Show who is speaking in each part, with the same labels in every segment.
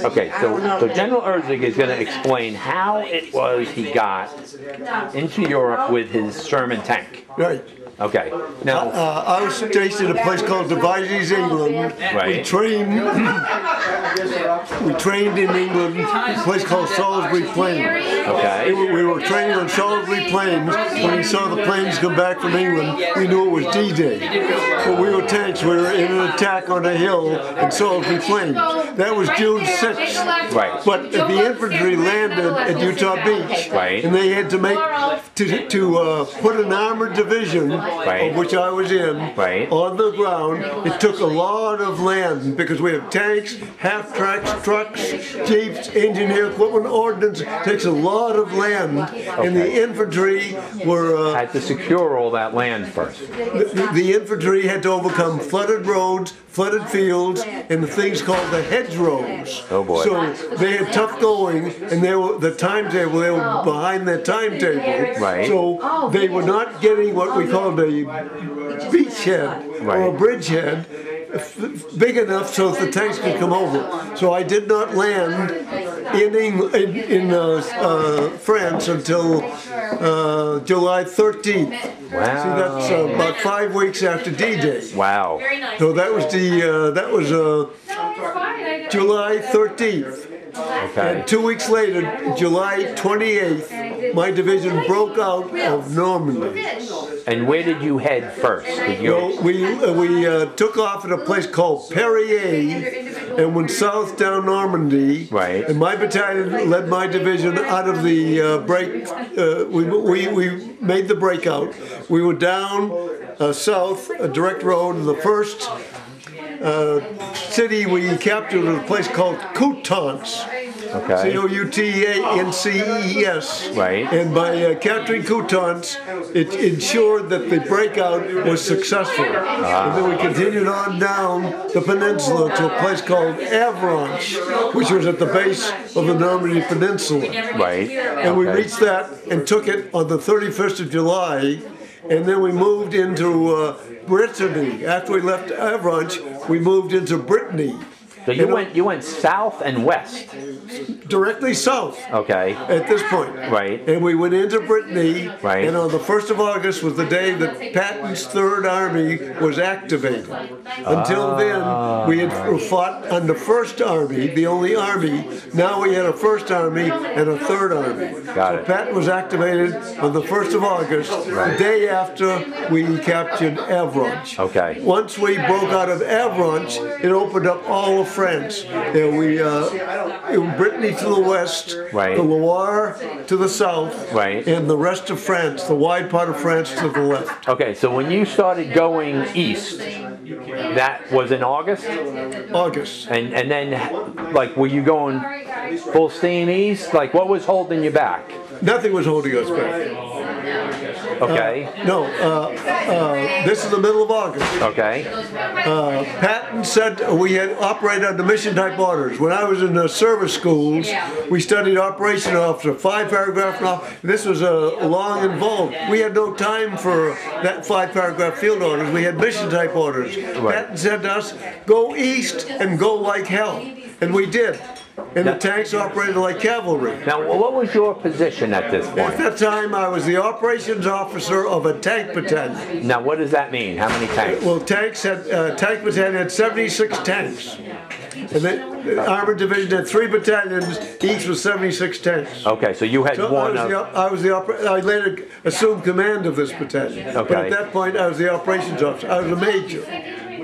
Speaker 1: Okay, so General Irzyk is going to explain how it was he got into Europe with his Sherman tank.
Speaker 2: Right.
Speaker 1: Okay. Now,
Speaker 2: I was stationed at a place called Devizes, England.
Speaker 1: Right.
Speaker 2: We trained in England at a place called Salisbury Plains.
Speaker 1: okay.
Speaker 2: We were training on Salisbury Plains. When we saw the planes come back from England, we knew it was D-Day. But we were tanks. We were in an attack on a hill in Salisbury Plains. That was June 6th.
Speaker 1: Right.
Speaker 2: But the infantry landed at Utah Beach.
Speaker 1: Right.
Speaker 2: And they had to make to put an armored division,
Speaker 1: Right.
Speaker 2: of which I was in,
Speaker 1: Right.
Speaker 2: on the ground. It took a lot of land because we have tanks, half-tracks, trucks, jeeps, engineer equipment, ordnance. It takes a lot of land, and the infantry were...
Speaker 1: had to secure all that land first.
Speaker 2: The infantry had to overcome flooded roads, flooded fields, and the things called the hedgerows.
Speaker 1: Oh boy.
Speaker 2: So they had tough going, and they were they were behind their timetable.
Speaker 1: Right.
Speaker 2: So they were not getting what we called a beachhead or a
Speaker 1: Right.
Speaker 2: bridgehead big enough so that the tanks could come over. So I did not land in France until July 13th.
Speaker 1: Wow.
Speaker 2: See, that's about 5 weeks after D-Day.
Speaker 1: Wow.
Speaker 2: So that was July 13th.
Speaker 1: Okay.
Speaker 2: And 2 weeks later, July 28th, my division broke out of Normandy.
Speaker 1: And where did you head first? Did you?
Speaker 2: Well, we took off at a place called Perrier and went south down Normandy.
Speaker 1: Right.
Speaker 2: And my battalion led my division out of the break. We made the breakout. We were down south, a direct road. The first city we captured was a place called Coutances.
Speaker 1: Okay.
Speaker 2: Coutances.
Speaker 1: Right.
Speaker 2: And by capturing Coutances, it ensured that the breakout was successful. And then we continued on down the peninsula to a place called Avranches, which was at the base of the Normandy Peninsula.
Speaker 1: Right.
Speaker 2: And we reached that and took it on the 31st of July. And then we moved into Brittany. After we left Avranches, we moved into Brittany.
Speaker 1: So you went south and west.
Speaker 2: Directly south.
Speaker 1: Okay.
Speaker 2: At this point.
Speaker 1: Right.
Speaker 2: And we went into Brittany.
Speaker 1: Right.
Speaker 2: And on the 1st of August was the day that Patton's Third Army was activated. Until then, we had fought on the First Army, the only army. Now we had a First Army and a Third Army.
Speaker 1: Got it.
Speaker 2: Patton was activated on the 1st of August, the day after we captured Avranches.
Speaker 1: Okay.
Speaker 2: Once we broke out of Avranches, it opened up all of France. Brittany to the west,
Speaker 1: Right.
Speaker 2: the Loire to the south,
Speaker 1: Right.
Speaker 2: and the rest of France, the wide part of France to the left.
Speaker 1: Okay, so when you started going east, that was in August?
Speaker 2: August.
Speaker 1: And then, like, were you going full steam east? Like, what was holding you back?
Speaker 2: Nothing was holding us back.
Speaker 1: Okay.
Speaker 2: This is the middle of August.
Speaker 1: Okay.
Speaker 2: Patton said we had operated under mission type orders. When I was in the service schools, we studied operation officer, 5-paragraph. This was long involved. We had no time for that 5-paragraph field orders. We had mission type orders.
Speaker 1: Right.
Speaker 2: Patton said to us, go east and go like hell. And we did. And the tanks operated like cavalry.
Speaker 1: Now, what was your position at this
Speaker 2: At
Speaker 1: point?
Speaker 2: that time, I was the operations officer of a tank battalion.
Speaker 1: Now, what does that mean? How many tanks?
Speaker 2: Well, tank battalion had 76 tanks. And the armored division had 3 battalions, each with 76 tanks.
Speaker 1: Okay, so you had
Speaker 2: So
Speaker 1: one
Speaker 2: I
Speaker 1: of...
Speaker 2: later assumed command of this battalion. But
Speaker 1: Okay.
Speaker 2: at that point, I was the operations officer. I was a major.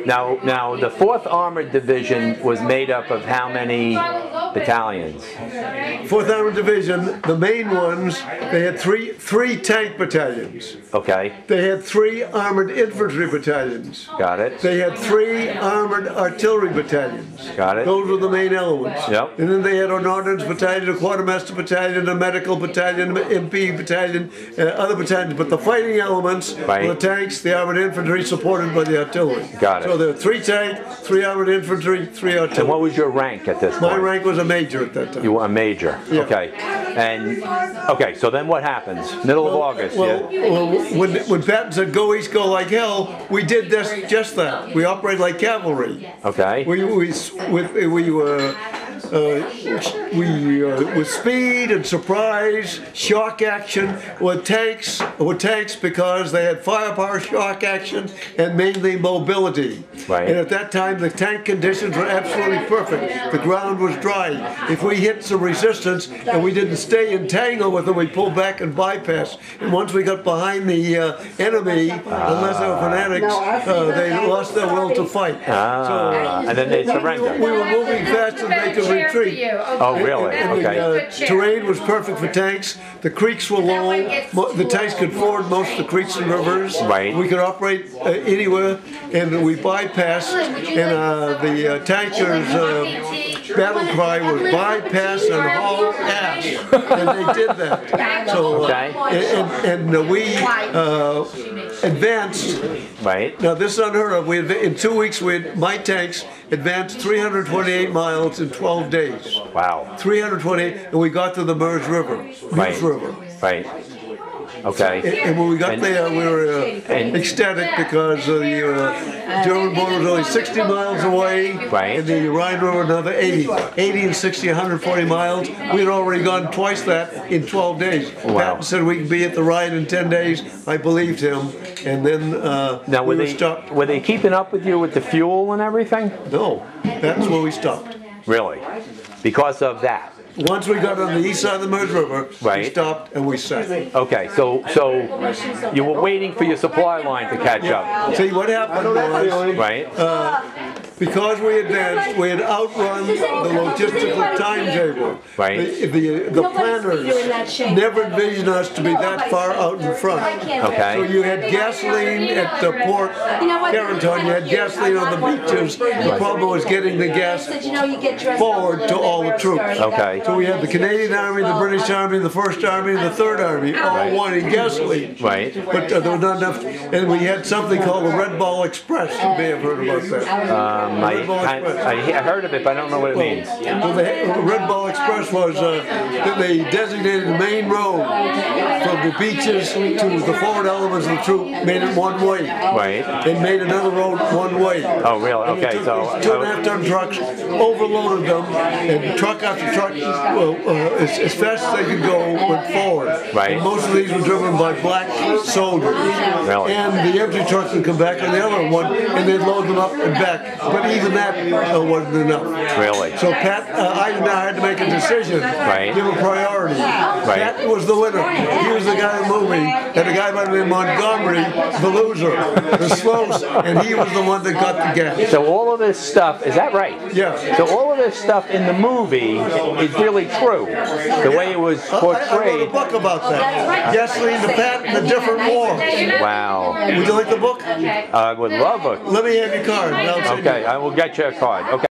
Speaker 1: Now, the 4th Armored Division was made up of how many battalions?
Speaker 2: 4th Armored Division, the main ones, they had three tank battalions.
Speaker 1: Okay,
Speaker 2: They had 3 armored infantry battalions.
Speaker 1: got it.
Speaker 2: They had 3 armored artillery battalions.
Speaker 1: Got it.
Speaker 2: Those were the main elements.
Speaker 1: Yep.
Speaker 2: And then they had an ordnance battalion, a quartermaster battalion, a medical battalion, an MP battalion, other battalions. But the fighting elements
Speaker 1: Right.
Speaker 2: were the tanks, the armored infantry, supported by the artillery.
Speaker 1: Got it.
Speaker 2: So there were 3 tank, 3 armored infantry, 3 artillery.
Speaker 1: And what was your rank at this point?
Speaker 2: My rank was a major at that time.
Speaker 1: You were a major.
Speaker 2: Yeah.
Speaker 1: Okay. And okay, so then what happens? Middle of August.
Speaker 2: Well, when Patton said go east, go like hell, we did just that. We operated like cavalry.
Speaker 1: Okay.
Speaker 2: We with speed and surprise, shock action, with tanks because they had firepower, shock action, and mainly mobility.
Speaker 1: Right.
Speaker 2: And at that time, the tank conditions were absolutely perfect. The ground was dry. If we hit some resistance and we didn't stay in tangle with them, we pulled back and bypassed. And once we got behind the enemy, unless they were fanatics, they lost their will to fight.
Speaker 1: And then they surrendered.
Speaker 2: We were moving faster than they could retreat.
Speaker 1: Oh, really?
Speaker 2: And
Speaker 1: Okay.
Speaker 2: the terrain was perfect for tanks. The creeks were low. The tanks could ford most of the creeks and rivers.
Speaker 1: Right.
Speaker 2: We could operate anywhere, and we bypassed. And the tankers' battle cry was bypass and haul ass, and they did that. So, and we advanced.
Speaker 1: Right.
Speaker 2: Now this is unheard of. In 2 weeks, my tanks advanced 328 miles in 12 days.
Speaker 1: Wow.
Speaker 2: 328, and we got to the Meuse River.
Speaker 1: Right. Okay.
Speaker 2: And when we got there, we were ecstatic because the German border was only 60 miles away, and the Rhine River another 80 and 60, 140 miles. We had already gone twice that in 12 days. Patton said we could be at the Rhine in 10 days. I believed him, and then
Speaker 1: now
Speaker 2: we were stopped.
Speaker 1: Were they keeping up with you with the fuel and everything?
Speaker 2: No, that's where we stopped.
Speaker 1: Really? Because of that?
Speaker 2: Once we got on the east side of the Meuse River, we stopped and we sat.
Speaker 1: Okay, so you were waiting for your supply line to catch up.
Speaker 2: See, what happened was, because we advanced, we had outrun the logistical timetable.
Speaker 1: Right.
Speaker 2: The planners never envisioned us to be that far out in front.
Speaker 1: Okay.
Speaker 2: So you had gasoline at the port, Carenton, you had gasoline on the beaches. The problem was getting the gas forward to all the troops.
Speaker 1: Okay.
Speaker 2: So we had the Canadian Army, the British Army, the First Army, and the Third Army all wanting gasoline.
Speaker 1: Right.
Speaker 2: But there was not enough, and we had something called the Red Ball Express. You may have heard about that.
Speaker 1: I heard of it, but I don't know what it means.
Speaker 2: Well, the Red Ball Express was they designated the main road from the beaches to the forward elements of the troop, made it one way.
Speaker 1: Right.
Speaker 2: They made another road one way.
Speaker 1: Oh, really? Okay, so
Speaker 2: 2.5-ton trucks, overloaded them, and truck after truck, as fast as they could go, went forward.
Speaker 1: Right.
Speaker 2: And most of these were driven by black soldiers.
Speaker 1: Really?
Speaker 2: And the empty trucks would come back on the other one, and they'd load them up and back. But even that wasn't enough.
Speaker 1: Really?
Speaker 2: So I now had to make a decision.
Speaker 1: Right.
Speaker 2: Give a priority. Pat was the winner. He was the guy in the movie, and a guy by the name of Montgomery, the loser, the slowest, and he was the one that got the gas.
Speaker 1: So all of this stuff, is that right?
Speaker 2: Yeah.
Speaker 1: So all of this stuff in the movie is really true. The way it was portrayed.
Speaker 2: I wrote a book about that. Gasoline to Patton, The Different War.
Speaker 1: Wow.
Speaker 2: Would you like the book?
Speaker 1: I would love it.
Speaker 2: Let me have your card.
Speaker 1: Okay, I will get you a card. Okay.